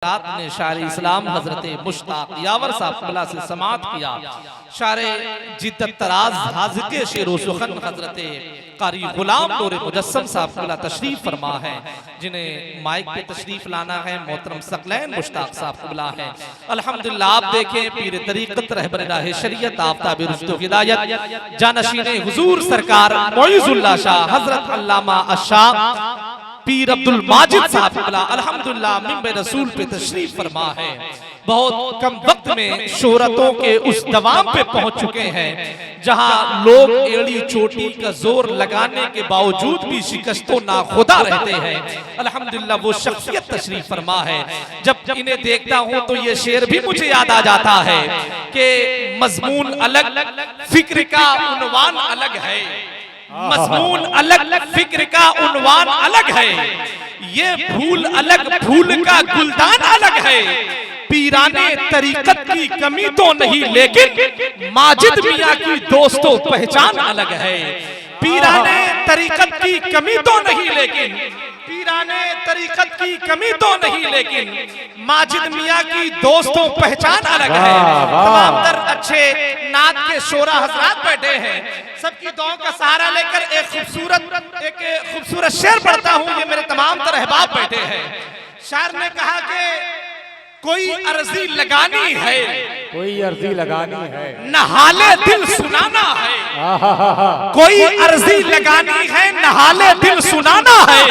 रात ने शायर इस्लाम हजरत मुश्ताक यावर साहब से समात किया। शायर जिद्दत तराज हाज़िक़े शेरो सुखन हजरत कारी गुलाम नूर मुजस्सम साहब तशरीफ फरमा है, जिन्हें माइक पे तशरीफ लाना है मोहतरम सकलैन मुश्ताक साहब है। अल्हम्दुलिल्लाह आप देखें पीर तरीक़त रहबर राह शरीयत आफ्ताब रुश्द हिदायत जानशीने हुजूर सरकार मोइज़ुल्लाह शाह हजरत अल्लामा अशाह पीर अब्दुल माजिद साहब अल्हम्दुलिल्लाह मिंबर रसूल पे तशरीफ फरमा है। बहुत कम वक्त में शोहरतों के उस दवाम पे पहुंच चुके हैं जहां लोग एड़ी चोटी का जोर लगाने के बावजूद भी शिकस्तों नाखुदा रहते हैं। अल्हम्दुलिल्लाह वो शख्सियत तशरीफ फरमा है। जब इन्हें देखता हूं तो ये शेर भी मुझे याद आ जाता है कि मजमून अलग फिक्र का उन्वान अलग है, मजमून अलग फिक्र का उन्वान अलग है, ये फूल अलग फूल का गुलदान अलग है। पीराने तरीकत की कमी तो नहीं लेकिन माजिद मियां की दोस्तों पहचान अलग है। पीराने तरीकत की कमी तो नहीं लेकिन पीराने तरीकत की कमी तो नहीं लेकिन माजिद मियां की दोस्तों पहचान अलग है। तमाम दर अच्छे नात के शोरा हजरात बैठे हैं, सबकी दुआओं का सहारा लेकर एक खूबसूरत शेर पढ़ता हूं। ये मेरे तमाम तर अहबाब बैठे हैं। शायर ने कहा कि कोई अर्जी लगानी है, कोई अर्जी लगानी है, नहाले दिल सुनाना है। कोई अर्जी लगानी है, नहाले दिल सुनाना है।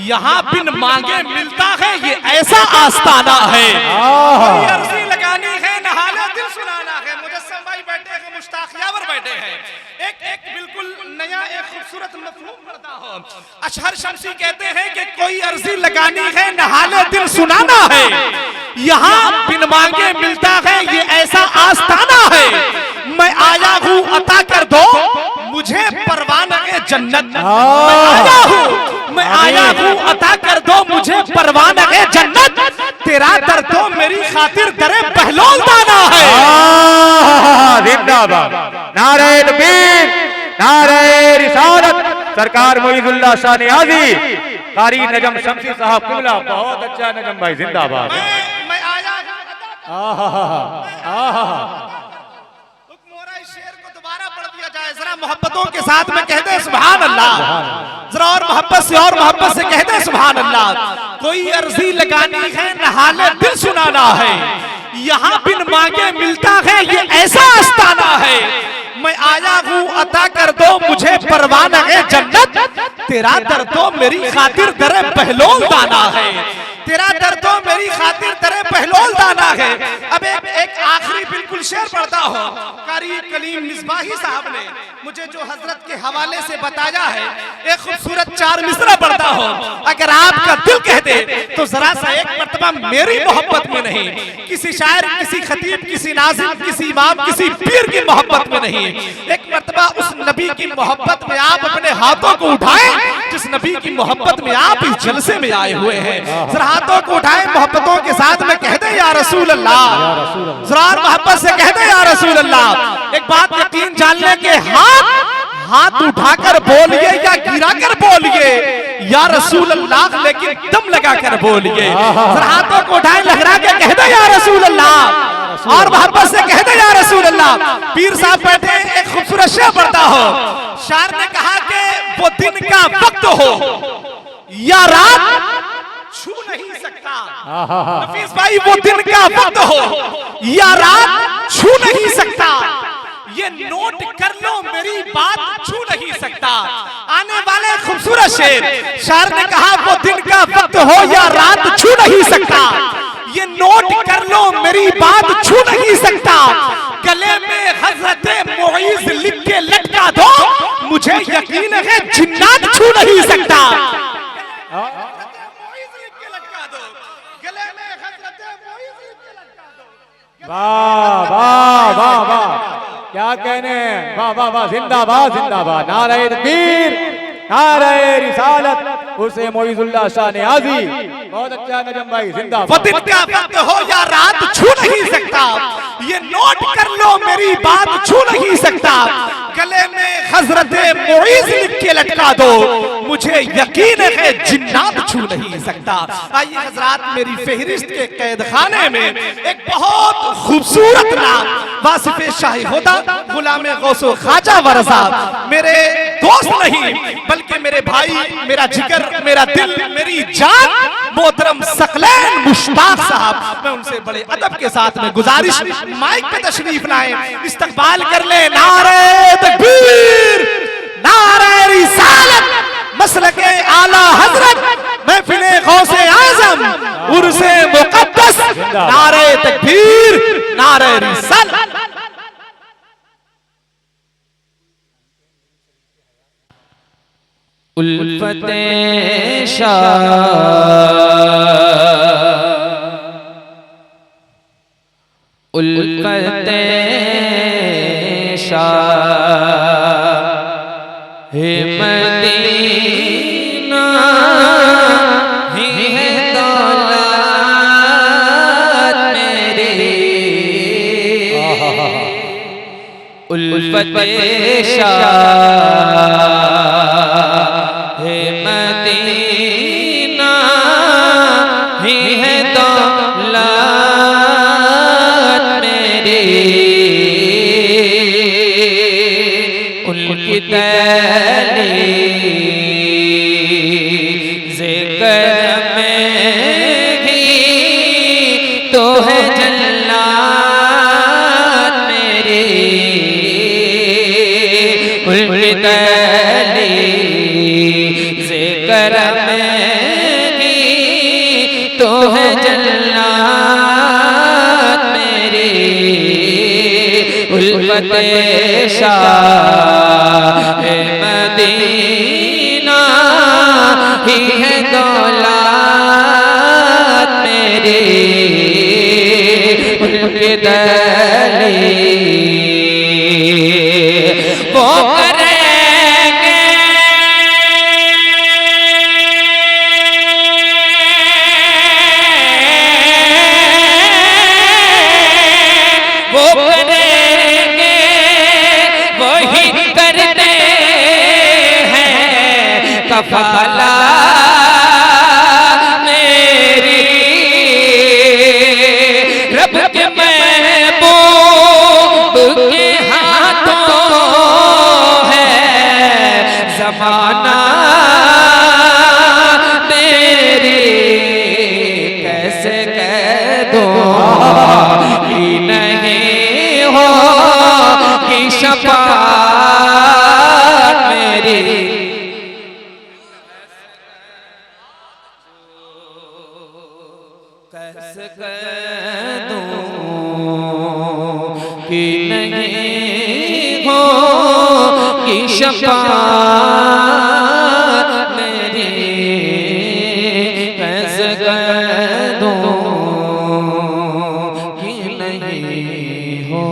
यहाँ बिन मांगे मिलता है, ये ऐसा आस्ताना है। कोई अर्जी लगानी है, नहाले दिल सुनाना है। मुजस्सम भाई बैठे हैं, मुश्ताक यावर बैठे हैं। एक बिल्कुल नया एक खूबसूरत मफहूम पढ़ता हूं। अशहर शमसी कहते हैं कि कोई अर्जी लगानी है, नहाले दिल सुनाना है। यहाँ बिन मांगे मिलता है, ये ऐसा आस्ताना है। मैं आया हूँ अता कर दो मुझे परवाने जन्नत। मैं आया हूँ अता कर दो मुझे परवाने जन्नत। तेरा दर तो मेरी खातिर दरे बहलोल दाना है। जिंदाबाद, नारे तकबीर, नारे रिसालत। सरकार मोइज़ुल्लाह शाह नियाज़ी कारी नजम शमसी साहब किबला, बहुत अच्छा नजम भाई, जिंदाबाद। मैं आया शेर को दोबारा पढ़ दिया जाए, जरा मोहब्बतों के साथ में कह दे सुभान अल्लाह, जरा और मोहब्बत से कह दे सुभान अल्लाह। कोई अर्जी लगानी है, नहाले दिल सुनाना है। यहाँ बिन मांगे मिलता है, ये ऐसा आस्ताना है। मैं आया हूँ अता कर दो मुझे परवाना है जन्नत। तेरा दर तो मेरी खातिर दरे बहलोल दाना है। तेरा दर तो मेरी खातिर दरे बहलोल दाना है। अब एक आखिरी बिल्कुल शेर पढ़ता हूँ। कारी कलीम मिसबाही साहब ने मुझे जो हजरत के हवाले से बताया है, एक खूबसूरत 4 मिसरा पढ़ता हूँ। अगर आपका दिल कह दे तो जरा सा एक मर्तबा मेरी मोहब्बत में नहीं, किसी शायर, किसी खतीब, किसी नाज़िम, किसी इमाम, किसी पीर की मोहब्बत में नहीं, एक मर्तबा उस नबी की मोहब्बत में आप अपने हाथों को उठाएं जिस नबी की मोहब्बत में आप इस जलसे में आए हुए हैं। जरा हाथों को उठाएं, मोहब्बतों के साथ में कह दे या रसूल अल्लाह। जरा मोहब्बत से कह दे या रसूल अल्लाह। एक बात यकीन जानने के, हाथ उठाकर बोलिए या गिराकर बोलिए या रसूल अल्लाह, लेकिन दम लगाकर बोलिए। जरा हाथों को उठाएं, लहरा के कह दे या रसूल अल्लाह, और मोहब्बत से कह दे या रसूल अल्लाह। पीर साहब बैठे, एक खूबसूरत शेर पढ़ता हो। शायर ने कहा कि वो दिन का वक्त हो या रात छू नहीं सकता। नफीस भाई, वो दिन का वक्त हो या रात छू नहीं सकता। ये नोट कर लो मेरी बात छू नहीं सकता। आने वाले खूबसूरत शेर, शायर ने कहा वो दिन का वक्त हो या रात छू नहीं सकता। ये नोट कर लो मेरी बात छू नहीं सकता। गले में हजरत मोइज़ लिख के लटका दो, मुझे यकीन है जिन्नात छू नहीं सकता। वाह वाह वाह वाह, क्या कहने, वाह वाह वाह, जिंदाबाद जिंदाबाद, नारे तकबीर, नारे रिसालत, उसे मोइज़ुल्लाह शाह नियाज़ी, बहुत अच्छा नजम भाई, जिंदाबाद। वो दिन का वक्त हो या रात छू नहीं सकता। ये नोट कर लो मेरी बात छू नहीं सकता। गले में हजरत मुईज लिख के लटका दो, मुझे यकीन है जिन्नात छू नहीं सकता। आइए हजरात, मेरी फहरिस्त के कैद खाने में एक बहुत खूबसूरत नाम वासिफ शाही होदा गुलाम गौसो ख्वाजा वरसा, मेरे दोस्त नहीं बल्कि मेरे भाई, मेरा जिगर, मेरा दिल, मेरी जान मोहतरम सकलैन मुश्ताक साहब, मैं उनसे बड़े अदब के साथ में गुजारिश माइक पे तशरीफ लाएं, इस्तकबाल कर ले। नारे तकबीर, नारे रिसालत, मसलके आला हजरत, महफिले गौसे आजम, उर्से मुकद्दस, नारे तकबीर, नारे रिसालत। उल्फते शाह, उल्फते शाह हे मदीना ही है दौलत मेरी, उल्फते शाह हे मदीना ही है दौलत मेरी, उनकी दहलीज़े करम में ही तो है जन्नत मेरी, उनकी दहलीज़े करम में ही तो है जन्नत मेरी, उल्फते शाह मदीना ही है दौलत मेरी, उनके दलील वो करेंगे वो करेंगे वही करते हैं कफाला मेरी, रब के महबूब के हाथों है ज़माना मेरी, कैसे कह दो कि नहीं हो कि शफ़ाअत मेरी, कैसे कह दूं कि नहीं हो कि शफ़ाअत मेरी, कैसे कह दूं कि नहीं हो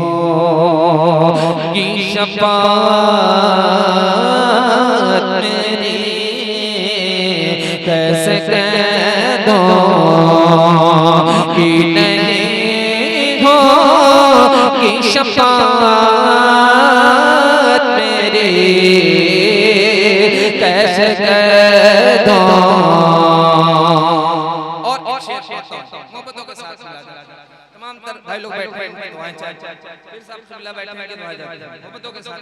कि शफ़ाअत मेरी, कैसे कह दूं कि नहीं हो कि शफ़ाअत मेरी, कैसे कह दूं। और मोहब्बतों के साथ तमाम भाई लोग बैठे हैं, दुआएं चाहे फिर सब बिस्मिल्लाह बैठे हैं, दुआ जाए मोहब्बतों के साथ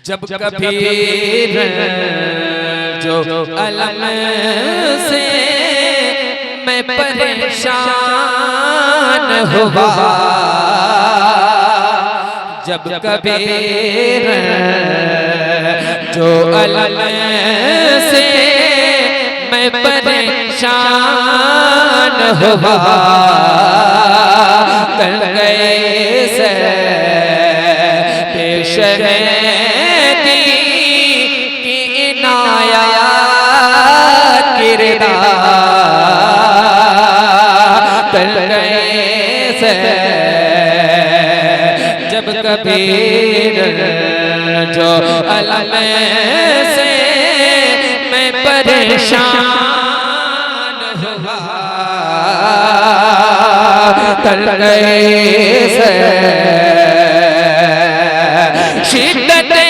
जब कभी जो अलम से मैं परेशान हुआ, जब कभी जो अलम से मैं परेशान हुआ, कर गए से पेश है की इनायत किरदार, कर गए से जब कभी जो अलम से मैं परेशान हुआ, कर गए से शिद्दते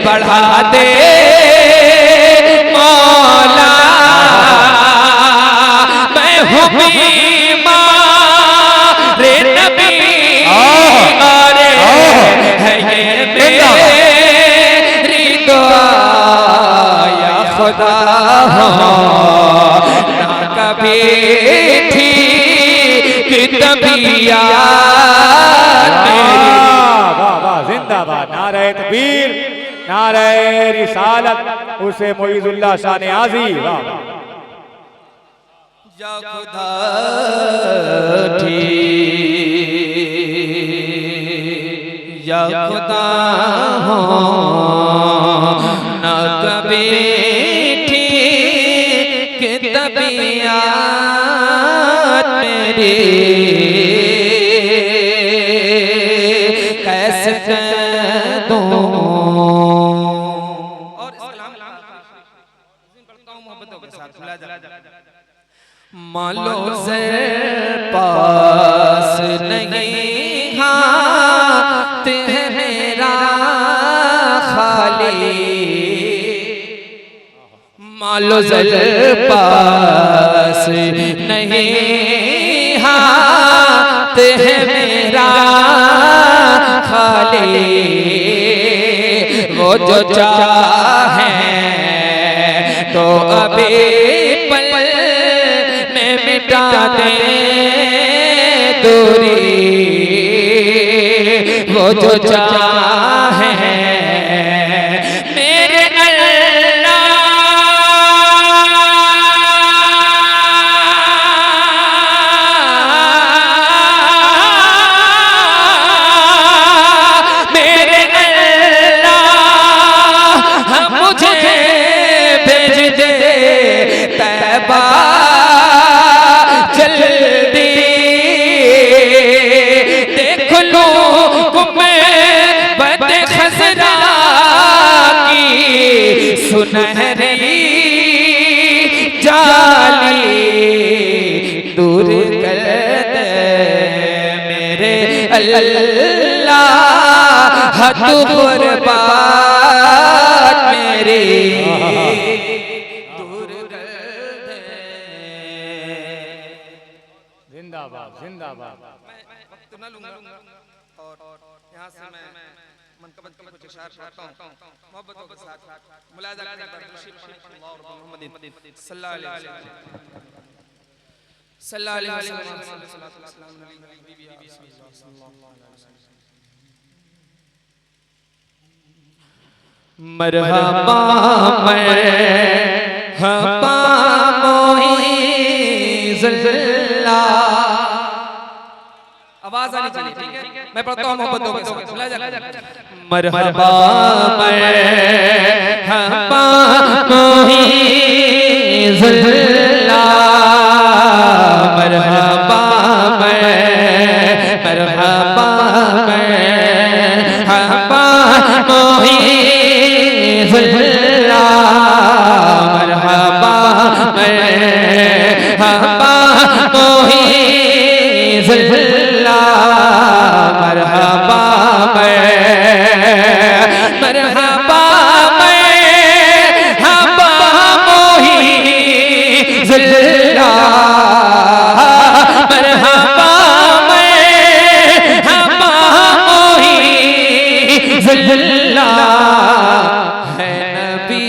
बढ़ा दे मौला मैं हूँ बीमारे नबी अरे है ये मेरी दुआ या खुदा ना कभी ठीक तबीयत मेरी। जिंदाबाद नारे तकबीर नारे रिसालत उसे मोइजुल्लाह शाह नियाज़ी। वाह या खुदा ठीक या खुदा हो ना कभी ठीक तबीयत मेरी कैसे दूं। मालो से पास नहीं हाथ है मेरा खाली मालो से पास नहीं हाथ है मेरा खाली वो जो चाहे तो अभी मिटा दे दूरी वो जो चाहे मेरे अल्लाह मेरे अल्लाह मुझे भेज दे तैबा जल्दी देख लो बद खसरा की सुनहरी जाली दूर कर दे मेरे अल्लाह तू कुर्बान मेरी जिंदाबाद जिंदाबाद। मैं वक्त न लूंगा और यहाँ से मैं मनकबत के कुछ इशार करता हूँ मोहब्बतों के साथ मुलाज़ा करने पर खुशी मोहम्मद सल्लल्लाहु अलैहि वसल्लम। मरहबा मरहबा मोइज़ुल्लाह आवाज आनी चाहिए ठीक है मैं पढ़ता हूँ मोहब्बतों के साथ मरहबा मरहबा मोइज़ुल्लाह मरहबा मरहबा मरहबा मोइज़ुल्लाह मरहबा मरहबा मोइज़ुल्लाह मरहबा मरहबा मरहबा मोइज़ुल्लाह मरहबा मरहबा मोइज़ुल्लाह है नबी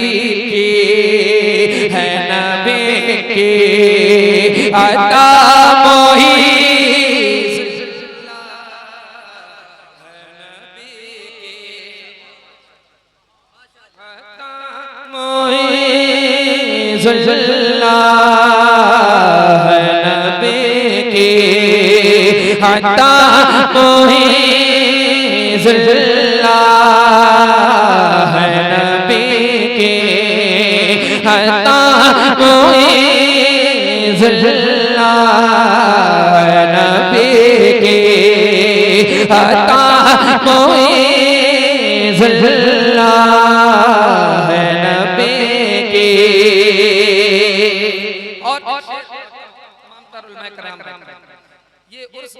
की अता मोइज़ुल्लाह है नबी की अता मोइज़ुल्लाह है नबी की अता मोइज़ुल्लाह है नबी अता मोइज़ुल्लाह है नबी की। और तमाम तरुलमा कराम ये उर्स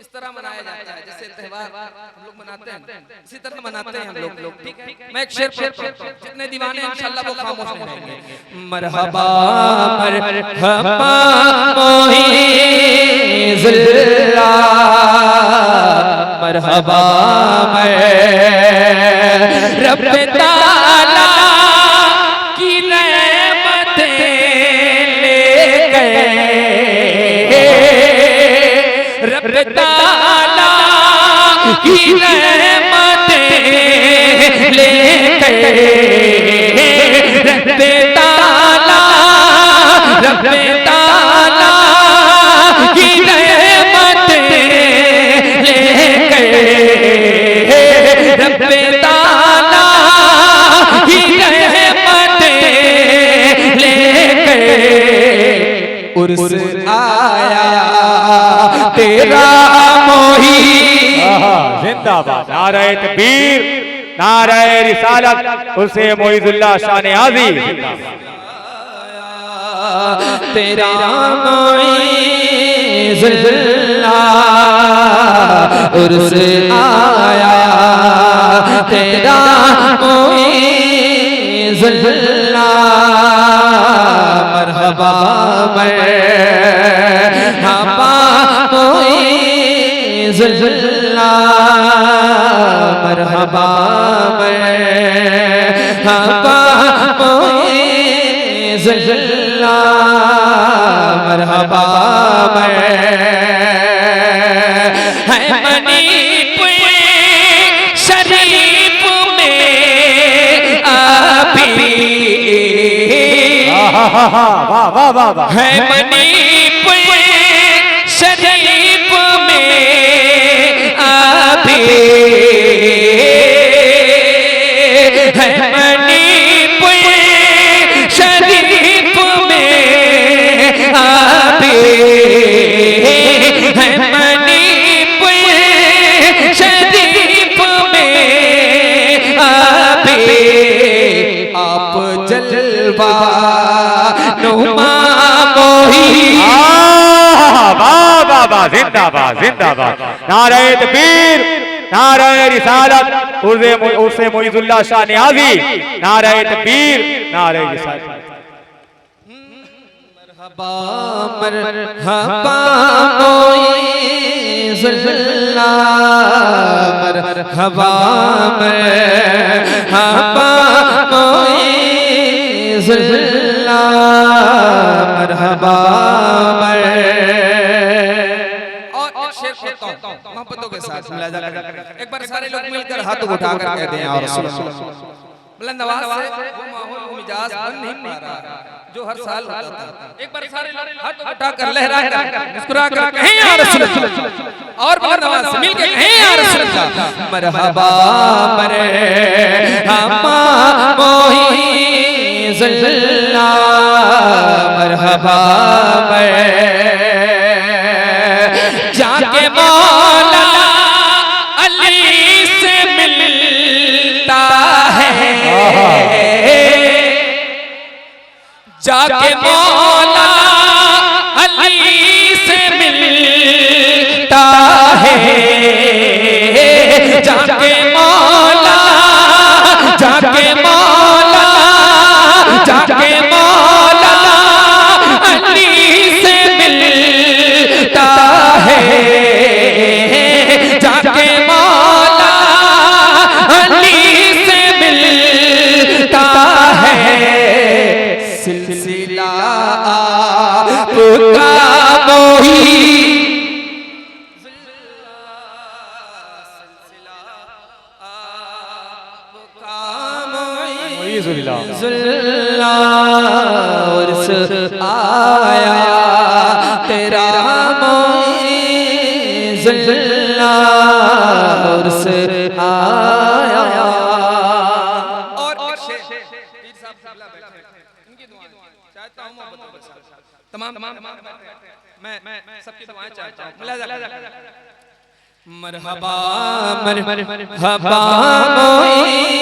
इस तरह मनाया जाता है जैसे त्योहार हम लोग मनाते हैं, इसी तरह मनाते हैं हम लोग। ठीक है, मैं एक शेर पढ़ता हूं, जितने दीवाने हैं इंशाअल्लाह वो खामोश नहीं रहेंगे। मरहबा मरहबा मोइज़ुल्लाह मरहबा रब ताला की रहमतें ले गए, रब ताला की रहमतें ले गए, रब ताला की रहमतें ले गए, रब ताला की रहमतें ले गए। उर्स आया तेरा मोही। जिंदाबाद, नारे तकबीर, नारे रिसालत, उसे मोइज़ुल्लाह शान आज़ी। तेरा मोइज़ुल्लाह उर्स आया तेरा मोइज़ुल्लाह मरहबा मरहबा मोइज़ुल्लाह मरहबा मरहबा मोइज़ुल्लाह मरहबा है मणिपुर शरीफ में अभी वाह वाह वाह वाह, है मणिपुर शरीफ में अभी है मणिपुर शरीफ में अभी है मणिपुर शरीफ में अभी आप जलवा नुमा मोही। वाह वाह वाह, जिंदाबाद जिंदाबाद, नारे तकबीर, नारे रिसालत, उसे मोइज़ुल्लाह शान आज़ी, नारे तकबीर, नारे रिसालत। मरहबा मरहबा मोइज़ुल्लाह मरहबा मरहबा मोइज़ुल्लाह मरहबा और शेर पढ़ता हूं मोहब्बतों के साथ मुलाजा करें। एक बार सारे लोग मिलकर हाथ उठाकर कहते हैं और बुलंद आवाज से वो माहौल वो मिजाज बन नहीं पा रहा जो हर साल होता था। एक बार सारे लोग हाथ उठाकर लहराकर मुस्कुराकर कहें या रसूल अल्लाह, और बुलंद आवाज से मिलकर कहें या रसूल अल्लाह। मरहबा मरहबा मोइज़ुल्लाह मरहबा जाके मौला अली से मिलता है, जाके मौला अली से मिलता है, जाके मौला जाके मौला जाके मौला अली से मिलता है, जाके मौला अली से मिलता है। सिलसिला आपका मोही उर्स आया तेरा मोइज़ुल्लाह उर्स आया। और पीर साहब बैठे उनकी दुआएं चाहता हूं मोहब्बतों के साथ तमाम मैं सबकी दुआएं चाहता हूं। मरहबा मरहबा मोइज़ुल्लाह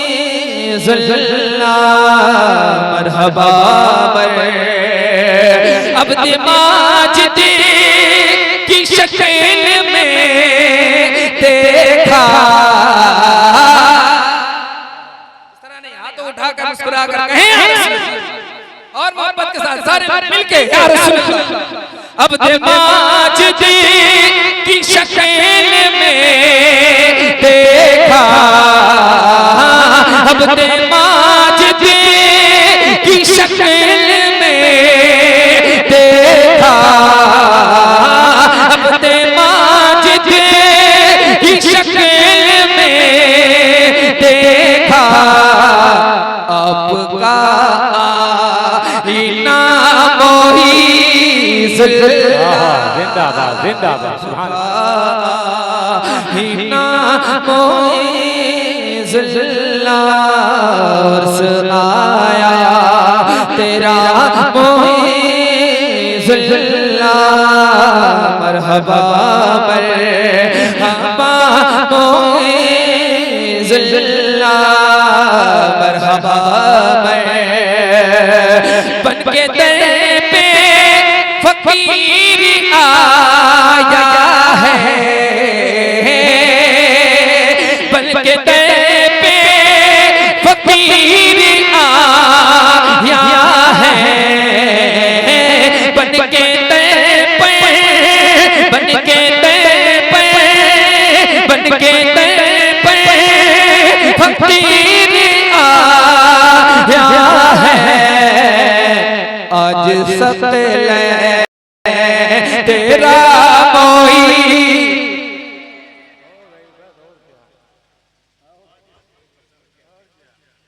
मरहबा अब्द माजिद की शक्ल में देखा। इस तरह नहीं, हाथों उठाकर मुस्कुरा कर कहें या रसूल अल्लाह। और मोहब्बत के साथ सारे मिलके या रसूल अल्लाह। अब्द माजिद की शक्ल में देखा, अब्द माजिद की शक्ल में देखा, अब्द माजिद की शक्ल में देखा। आपका आईना मोइज़ुल्लाह जिंदाबाद जिंदाबाद सुभान आईना मोइज़ुल्लाह आया तेरा मोइज़ुल्लाह मरहबा मरहबा मोइज़ुल्लाह मरहबा बन के दर पे फकीर आया है, बन के दर पे फकीर आया है, बन के दर पे, बन के दर पे, बन के दर पे फकीर आया है। आज सते